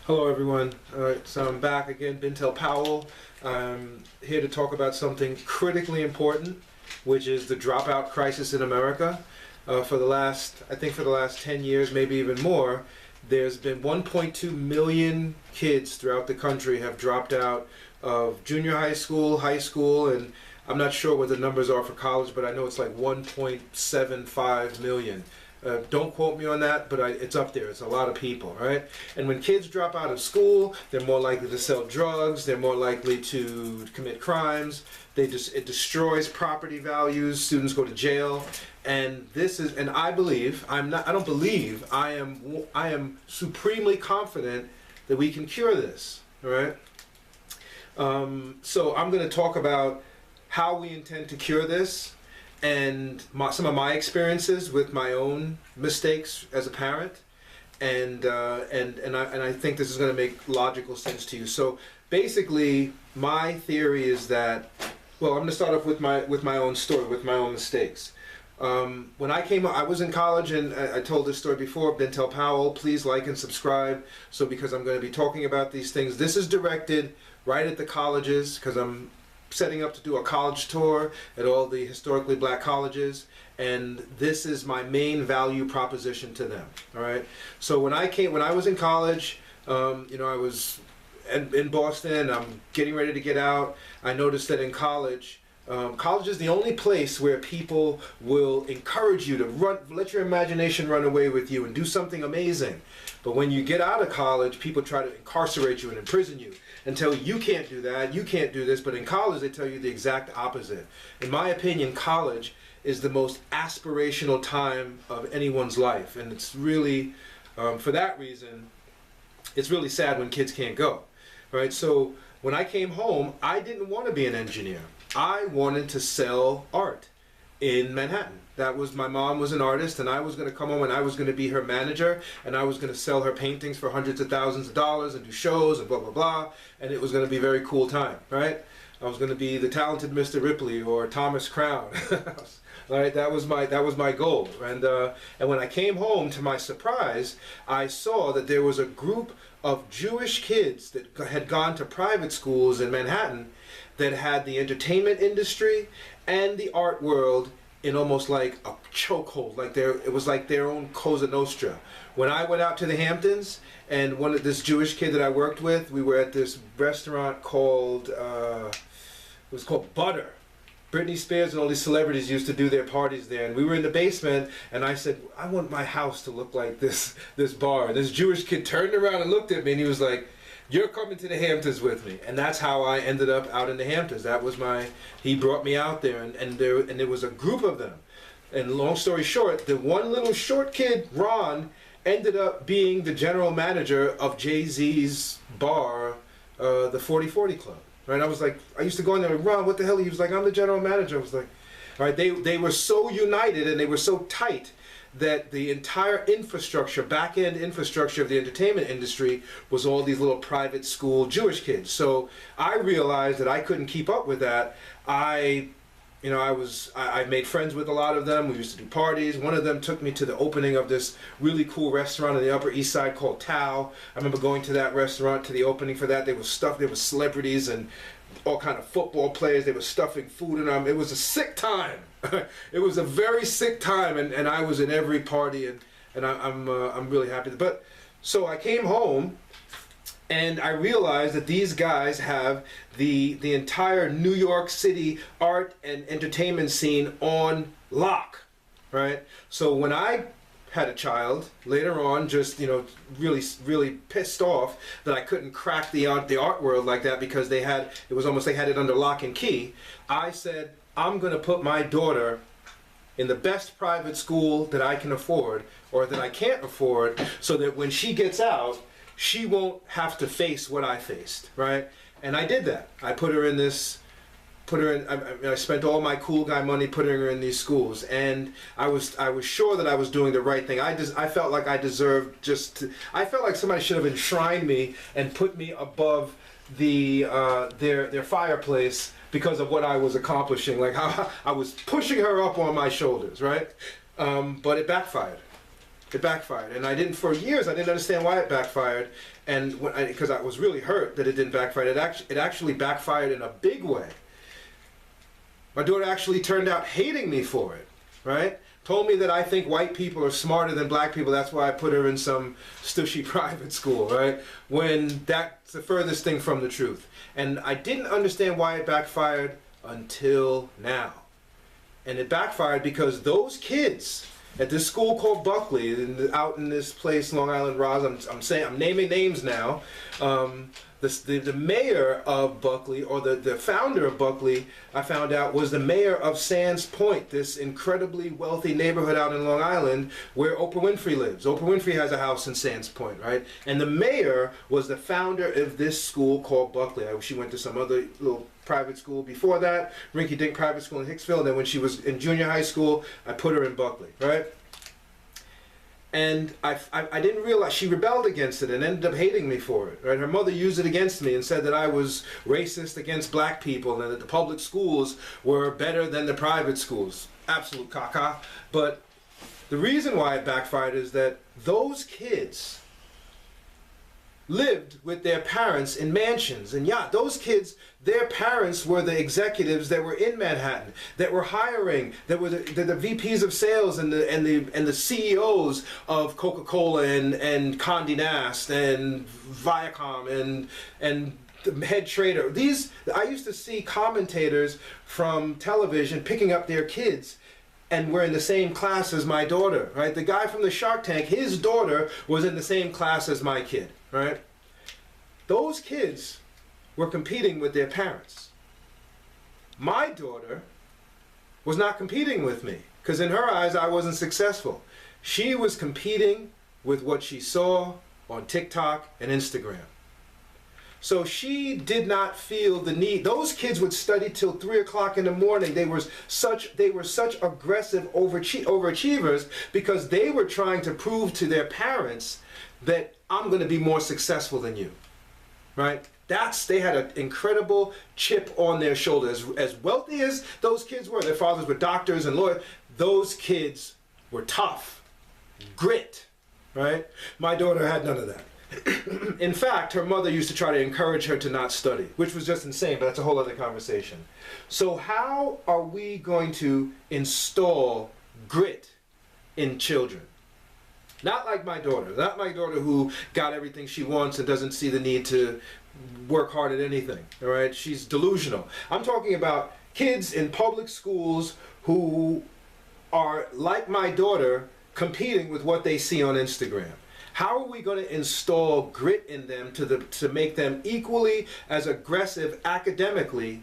Hello everyone. All right, so I'm back again, Bintel Powell. I'm here to talk about something critically important, which is the dropout crisis in America. For the last 10 years, maybe even more, there's been 1.2 million kids throughout the country have dropped out of junior high school, and I'm not sure what the numbers are for college, but I know it's like 1.75 million. Don't quote me on that, but it's up there. It's a lot of people, right? And when kids drop out of school, they're more likely to sell drugs. They're more likely to commit crimes. It destroys property values. Students go to jail, and I am supremely confident that we can cure this. All right. So I'm going to talk about how we intend to cure this, and some of my experiences with my own mistakes as a parent, and I think this is going to make logical sense to you. So basically, my theory is that, well, I'm going to start off with my own story, with my own mistakes. When I was in college, and I told this story before. Bintel Powell, please like and subscribe. So because I'm going to be talking about these things, this is directed right at the colleges, because I'm setting up to do a college tour at all the historically black colleges, and this is my main value proposition to them. All right. So when I was in college, I was in Boston. I'm getting ready to get out. I noticed that in college, college is the only place where people will encourage you to let your imagination run away with you and do something amazing. But when you get out of college, people try to incarcerate you and imprison you and tell you can't do that, you can't do this. But in college, they tell you the exact opposite. In my opinion, college is the most aspirational time of anyone's life. And it's really, for that reason, it's really sad when kids can't go. Right? So when I came home, I didn't want to be an engineer. I wanted to sell art in Manhattan. My mom was an artist, and I was going to come home and I was going to be her manager, and I was going to sell her paintings for hundreds of thousands of dollars and do shows and blah, blah, blah. And it was going to be a very cool time, right? I was going to be the talented Mr. Ripley or Thomas Crown. Right? That was my goal. And when I came home, to my surprise, I saw that there was a group of Jewish kids that had gone to private schools in Manhattan that had the entertainment industry and the art world in almost like a chokehold. It was like their own Cosa Nostra. When I went out to the Hamptons, and this Jewish kid that I worked with, we were at this restaurant called it was called Butter. Britney Spears and all these celebrities used to do their parties there, and we were in the basement, and I said, I want my house to look like this bar. And this Jewish kid turned around and looked at me, and he was like, you're coming to the Hamptons with me. And that's how I ended up out in the Hamptons. He brought me out there, and there was a group of them. And long story short, the one little short kid, Ron, ended up being the general manager of Jay-Z's bar, the 4040 Club. Right? I was like, I used to go in there and Ron, what the hell? He was like, I'm the general manager. I was like, all right, they were so united and they were so tight that the entire infrastructure, back-end infrastructure of the entertainment industry was all these little private school Jewish kids. So I realized that I couldn't keep up with that. I made friends with a lot of them. We used to do parties. One of them took me to the opening of this really cool restaurant on the Upper East Side called Tao. I remember going to that restaurant, to the opening for that. There was celebrities and all kind of football players. They were stuffing food in them. It was a sick time. It was a very sick time, and I was in every party, and I'm really happy. But so I came home, and I realized that these guys have the entire New York City art and entertainment scene on lock, right? So when I had a child later on, just really, really pissed off that I couldn't crack the art world like that, because they had it under lock and key. I said, I'm going to put my daughter in the best private school that I can afford, or that I can't afford, so that when she gets out, she won't have to face what I faced, right? And I did that. I I spent all my cool guy money putting her in these schools, and I was sure that I was doing the right thing. I felt like I deserved I felt like somebody should have enshrined me and put me above their fireplace because of what I was accomplishing, like how I was pushing her up on my shoulders, right? But it backfired. It backfired, and for years I didn't understand why it backfired, and because I was really hurt that it didn't backfire. It actually backfired in a big way. My daughter actually turned out hating me for it, right? Told me that I think white people are smarter than black people. That's why I put her in some stushy private school, right? When that's the furthest thing from the truth. And I didn't understand why it backfired until now. And it backfired because those kids at this school called Buckley, out in this place, Long Island Roz, I'm naming names now. The mayor of Buckley, or the founder of Buckley, I found out, was the mayor of Sands Point, this incredibly wealthy neighborhood out in Long Island where Oprah Winfrey lives. Oprah Winfrey has a house in Sands Point, right? And the mayor was the founder of this school called Buckley. She went to some other little private school before that, Rinky Dink private school in Hicksville, and then when she was in junior high school, I put her in Buckley, right? And I didn't realize she rebelled against it and ended up hating me for it. Right? Her mother used it against me and said that I was racist against black people and that the public schools were better than the private schools. Absolute caca. But the reason why it backfired is that those kids lived with their parents in mansions and yachts. Those kids, their parents were the executives that were in Manhattan, that were hiring, that were the VPs of sales and the CEOs of Coca-Cola and Condé Nast and Viacom and the head trader. I used to see commentators from television picking up their kids, and we're in the same class as my daughter, right? The guy from the Shark Tank, his daughter was in the same class as my kid, right? Those kids were competing with their parents. My daughter was not competing with me, because in her eyes I wasn't successful. She was competing with what she saw on TikTok and Instagram. So she did not feel the need. Those kids would study till 3 o'clock in the morning. They were such aggressive overachievers because they were trying to prove to their parents that I'm going to be more successful than you, right? They had an incredible chip on their shoulders. As wealthy as those kids were, their fathers were doctors and lawyers, those kids were tough, grit, right? My daughter had none of that. In fact, her mother used to try to encourage her to not study, which was just insane, but that's a whole other conversation. So how are we going to install grit in children? Not like my daughter. Not my daughter who got everything she wants and doesn't see the need to work hard at anything. All right? She's delusional. I'm talking about kids in public schools who are, like my daughter, competing with what they see on Instagram. How are we going to install grit in them to make them equally as aggressive academically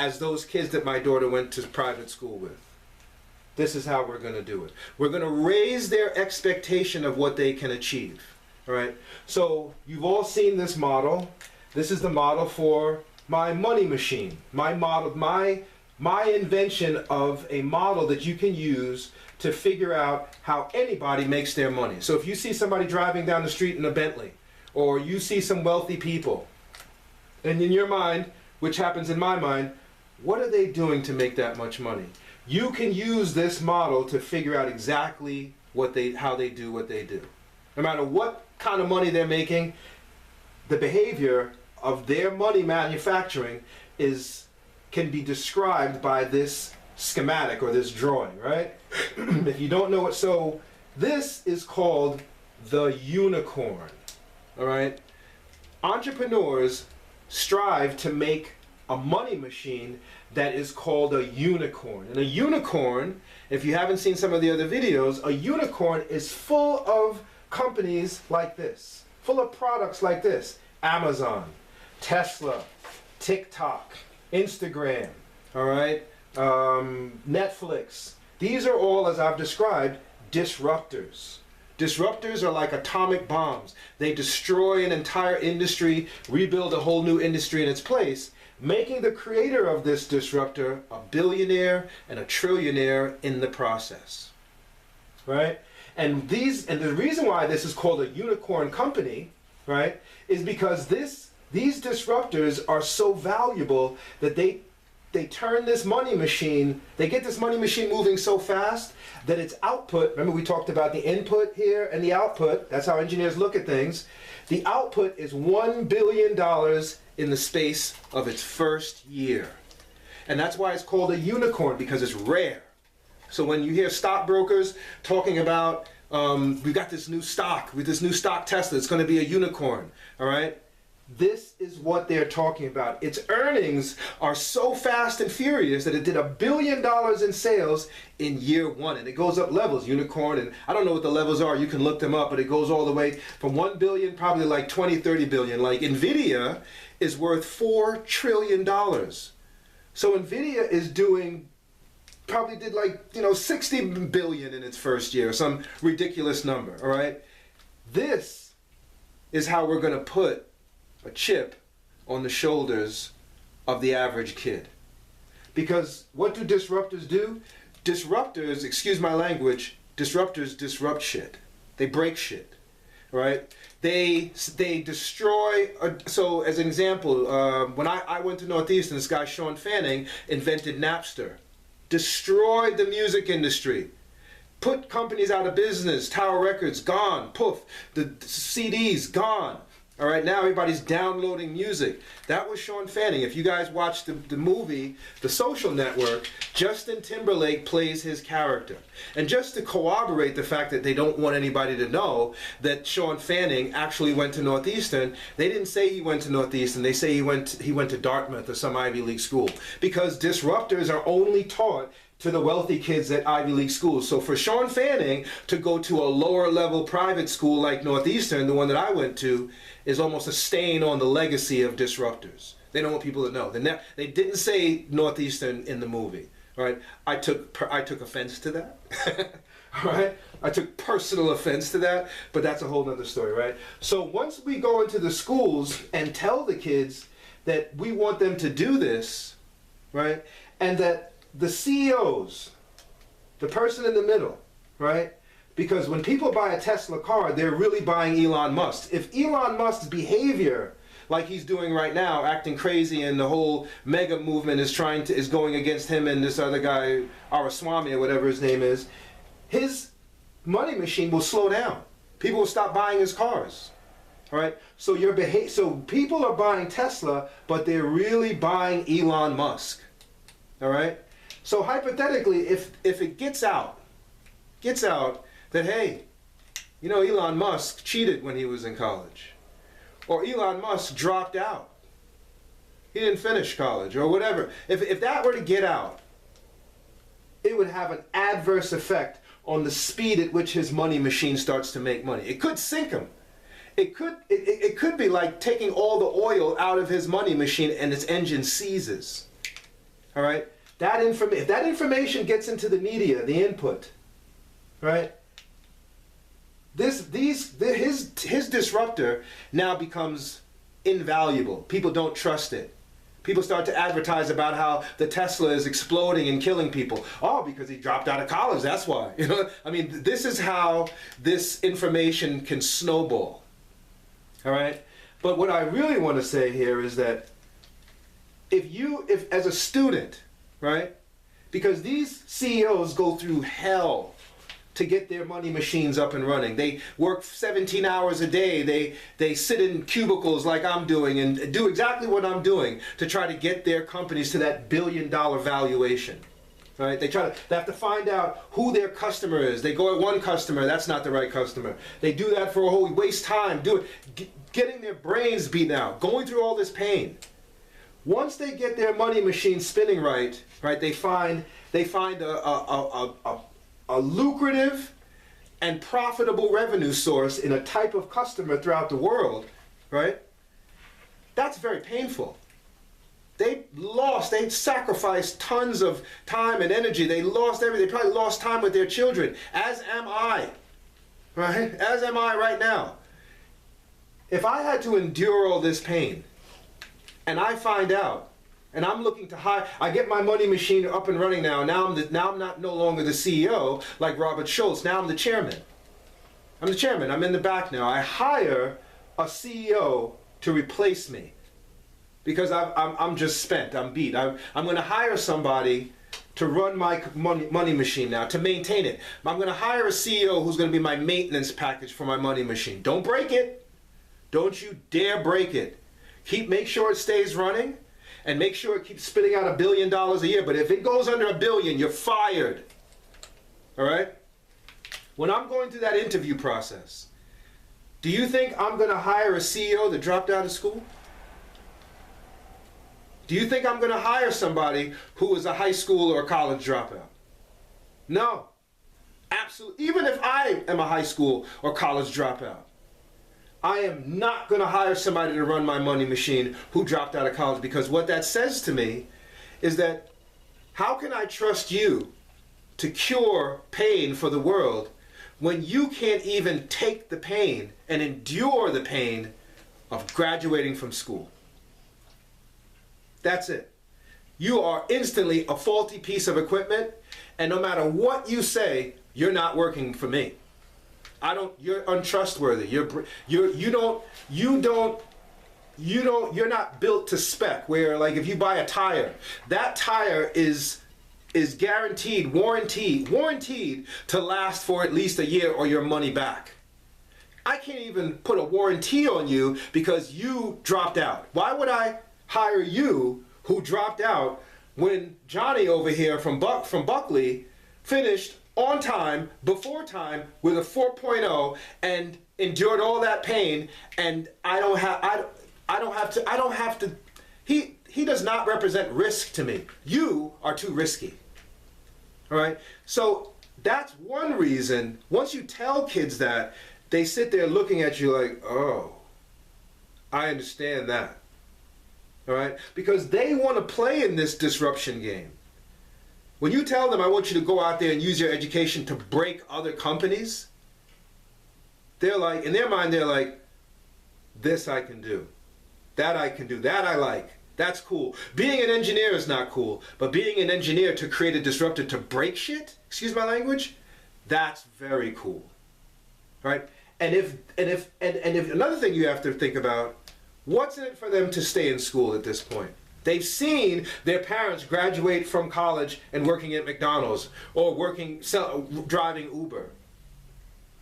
as those kids that my daughter went to private school with? This is how we're going to do it. We're going to raise their expectation of what they can achieve. All right? So you've all seen this model. This is the model for my money machine. My model, my invention of a model that you can use to figure out how anybody makes their money. So if you see somebody driving down the street in a Bentley, or you see some wealthy people, and in your mind, which happens in my mind, what are they doing to make that much money? You can use this model to figure out exactly how they do what they do. No matter what kind of money they're making, the behavior of their money manufacturing can be described by this schematic or this drawing, right? If you don't know it, so this is called the unicorn, all right? Entrepreneurs strive to make a money machine that is called a unicorn. And a unicorn, if you haven't seen some of the other videos, a unicorn is full of companies like this, full of products like this. Amazon, Tesla, TikTok, Instagram, all right? Netflix. These are all, as I've described, disruptors. Disruptors are like atomic bombs. They destroy an entire industry, rebuild a whole new industry in its place, making the creator of this disruptor a billionaire and a trillionaire in the process. Right? And the reason why this is called a unicorn company, right, is because these disruptors are so valuable that they they turn this money machine, they get this money machine moving so fast that its output, remember we talked about the input here and the output, that's how engineers look at things. The output is $1 billion in the space of its first year. And that's why it's called a unicorn, because it's rare. So when you hear stockbrokers talking about, we got this new stock, with this new stock Tesla, it's going to be a unicorn, all right? This is what they're talking about. Its earnings are so fast and furious that it did $1 billion in sales in year one. And it goes up levels, unicorn, and I don't know what the levels are. You can look them up, but it goes all the way from 1 billion, probably like 20, 30 billion. Like NVIDIA is worth $4 trillion. So NVIDIA is doing, probably did like, 60 billion in its first year, some ridiculous number, all right? This is how we're going to put a chip on the shoulders of the average kid. Because what do disruptors do? Disruptors, excuse my language, disruptors disrupt shit. They break shit, right? They destroy, so as an example, when I went to Northeastern, this guy Sean Fanning invented Napster, destroyed the music industry, put companies out of business, Tower Records, gone, poof, the CDs, gone. All right, now everybody's downloading music. That was Sean Fanning. If you guys watch the movie, The Social Network, Justin Timberlake plays his character. And just to corroborate the fact that they don't want anybody to know that Sean Fanning actually went to Northeastern, they didn't say he went to Northeastern. They say he went to Dartmouth or some Ivy League school. Because disruptors are only taught to the wealthy kids at Ivy League schools. So for Sean Fanning to go to a lower level private school like Northeastern, the one that I went to, is almost a stain on the legacy of disruptors. They don't want people to know. They didn't say Northeastern in the movie, right? I took offense to that, right? I took personal offense to that, but that's a whole nother story, right? So once we go into the schools and tell the kids that we want them to do this, right? And that the CEOs, the person in the middle, right? Because when people buy a Tesla car, they're really buying Elon Musk. If Elon Musk's behavior, like he's doing right now, acting crazy, and the whole mega movement is going against him and this other guy, Aramaswamy or whatever his name is, his money machine will slow down. People will stop buying his cars. All right. So so people are buying Tesla, but they're really buying Elon Musk. All right. So hypothetically, if it gets out that, hey, Elon Musk cheated when he was in college, or Elon Musk dropped out, he didn't finish college, or whatever. If that were to get out, it would have an adverse effect on the speed at which his money machine starts to make money. It could sink him. It could be like taking all the oil out of his money machine and its engine seizes. All right? If that information gets into the media, the input, right? His disruptor now becomes invaluable. People don't trust it. People start to advertise about how the Tesla is exploding and killing people. Oh, because he dropped out of college, that's why. I mean, this is how this information can snowball. All right? But what I really want to say here is that if as a student, right? Because these CEOs go through hell to get their money machines up and running. They work 17 hours a day. They sit in cubicles like I'm doing and do exactly what I'm doing to try to get their companies to that $1 billion valuation. Right? They have to find out who their customer is. They go at one customer, that's not the right customer. They do that for a whole waste time, getting their brains beaten out, going through all this pain. Once they get their money machine spinning right, they find a lucrative and profitable revenue source in a type of customer throughout the world, right? That's very painful. They sacrificed tons of time and energy. They lost everything. They probably lost time with their children, as am I, right? As am I right now. If I had to endure all this pain, and I find out, and I'm looking to hire, I get my money machine up and running now. Now I'm not no longer the CEO like Robert Schultz. Now I'm the chairman. I'm the chairman. I'm in the back now. I hire a CEO to replace me. because I'm just spent. I'm beat. I'm going to hire somebody to run my money machine now, to maintain it. I'm going to hire a CEO who's going to be my maintenance package for my money machine. Don't break it. Don't you dare break it. Make sure it stays running, and make sure it keeps spitting out $1 billion a year. But if it goes under $1 billion, you're fired. All right? When I'm going through that interview process, do you think I'm going to hire a CEO that dropped out of school? Do you think I'm going to hire somebody who is a high school or a college dropout? No. Absolutely. Even if I am a high school or college dropout, I am not going to hire somebody to run my money machine who dropped out of college, because what that says to me is that how can I trust you to cure pain for the world when you can't even take the pain and endure the pain of graduating from school? That's it. You are instantly a faulty piece of equipment, and no matter what you say, you're not working for me. You're untrustworthy. You're not built to spec, where like if you buy a tire, that tire is warranted to last for at least a year or your money back. I can't even put a warranty on you because you dropped out. Why would I hire you who dropped out when Johnny over here from Buckley finished on time, before time, with a 4.0 and endured all that pain, and I don't have to, he does not represent risk to me. You are too risky. All right? So that's one reason, once you tell kids that, they sit there looking at you like, oh, I understand that. All right? Because they want to play in this disruption game. When you tell them, I want you to go out there and use your education to break other companies, they're like, in their mind, they're like, this I can do. That I can do. That I like. That's cool. Being an engineer is not cool, but being an engineer to create a disruptor to break shit, excuse my language, that's very cool. Right? And if another thing you have to think about, what's in it for them to stay in school at this point? They've seen their parents graduate from college and working at McDonald's or driving Uber.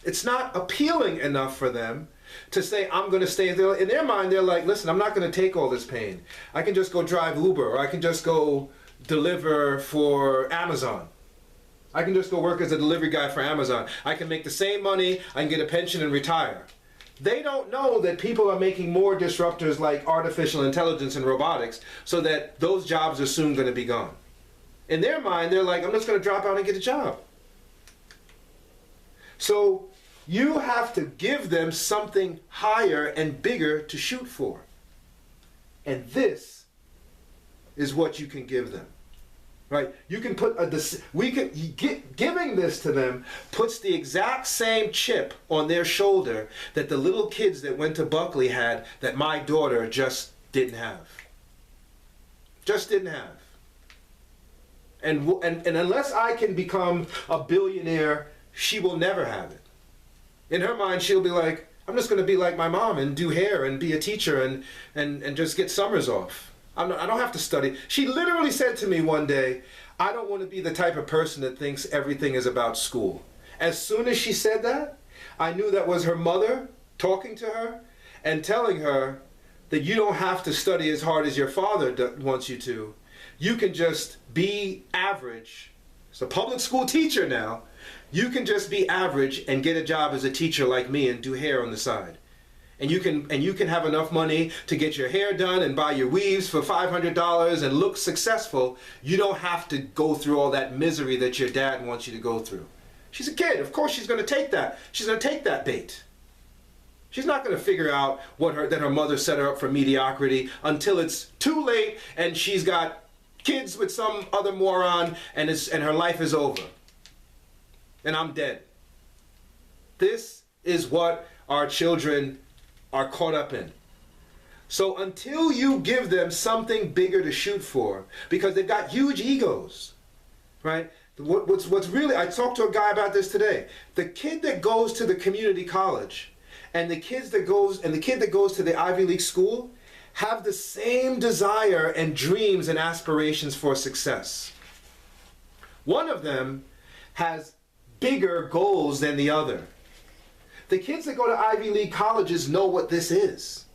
It's not appealing enough for them to say, I'm going to stay there. In their mind, they're like, listen, I'm not going to take all this pain. I can just go drive Uber, or I can just go deliver for Amazon. I can just go work as a delivery guy for Amazon. I can make the same money, I can get a pension and retire. They don't know that people are making more disruptors like artificial intelligence and robotics, so that those jobs are soon going to be gone. In their mind, they're like, I'm just going to drop out and get a job. So you have to give them something higher and bigger to shoot for. And this is what you can give them. Right? You can put giving this to them puts the exact same chip on their shoulder that the little kids that went to Buckley had, that my daughter just didn't have. Just didn't have. And unless I can become a billionaire, she will never have it. In her mind, she'll be like, I'm just going to be like my mom and do hair and be a teacher and just get summers off. I don't have to study. She literally said to me one day, I don't want to be the type of person that thinks everything is about school. As soon as she said that, I knew that was her mother talking to her and telling her that you don't have to study as hard as your father wants you to. You can just be average. It's a public school teacher now. You can just be average and get a job as a teacher like me and do hair on the side. And you can have enough money to get your hair done and buy your weaves for $500 and look successful. You don't have to go through all that misery that your dad wants you to go through. She's a kid. Of course she's going to take that. She's going to take that bait. She's not going to figure out that her mother set her up for mediocrity until it's too late and she's got kids with some other moron and her life is over. And I'm dead. This is what our children are caught up in. So until you give them something bigger to shoot for, because they've got huge egos, right? What's really, I talked to a guy about this today. The kid that goes to the community college and the kid that goes to the Ivy League school have the same desire and dreams and aspirations for success. One of them has bigger goals than the other. The kids that go to Ivy League colleges know what this is.